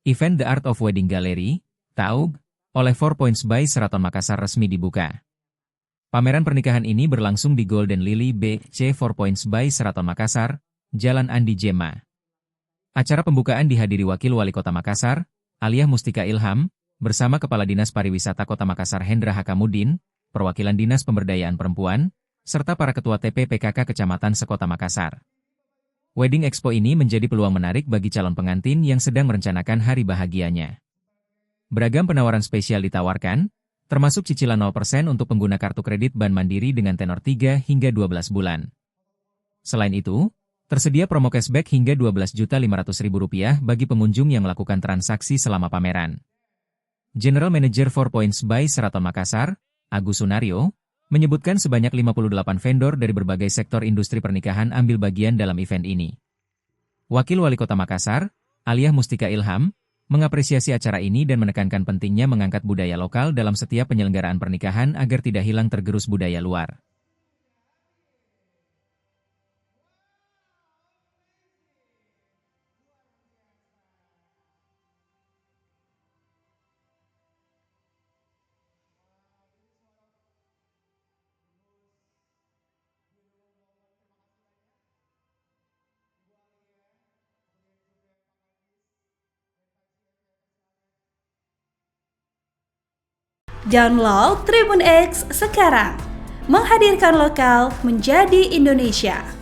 Event The Art of Wedding Gallery, TAUG, oleh 4 Points by Sheraton Makassar resmi dibuka. Pameran pernikahan ini berlangsung di Golden Lily BC 4 Points by Sheraton Makassar, Jalan Andi Jema. Acara pembukaan dihadiri Wakil Wali Kota Makassar, Aliyah Mustika Ilham, bersama Kepala Dinas Pariwisata Kota Makassar Hendra Hakamudin, perwakilan Dinas Pemberdayaan Perempuan, serta para Ketua TP-PKK Kecamatan Sekota Makassar. Wedding Expo ini menjadi peluang menarik bagi calon pengantin yang sedang merencanakan hari bahagianya. Beragam penawaran spesial ditawarkan, termasuk cicilan 0% untuk pengguna kartu kredit Bank Mandiri dengan tenor 3 hingga 12 bulan. Selain itu, tersedia promo cashback hingga Rp12.500.000 bagi pengunjung yang melakukan transaksi selama pameran. General Manager 4 Points by Sheraton Makassar, Agus Sunario, menyebutkan sebanyak 58 vendor dari berbagai sektor industri pernikahan ambil bagian dalam event ini. Wakil Wali Kota Makassar, Aliyah Mustika Ilham, mengapresiasi acara ini dan menekankan pentingnya mengangkat budaya lokal dalam setiap penyelenggaraan pernikahan agar tidak hilang tergerus budaya luar. Download Tribun X sekarang, menghadirkan lokal menjadi Indonesia.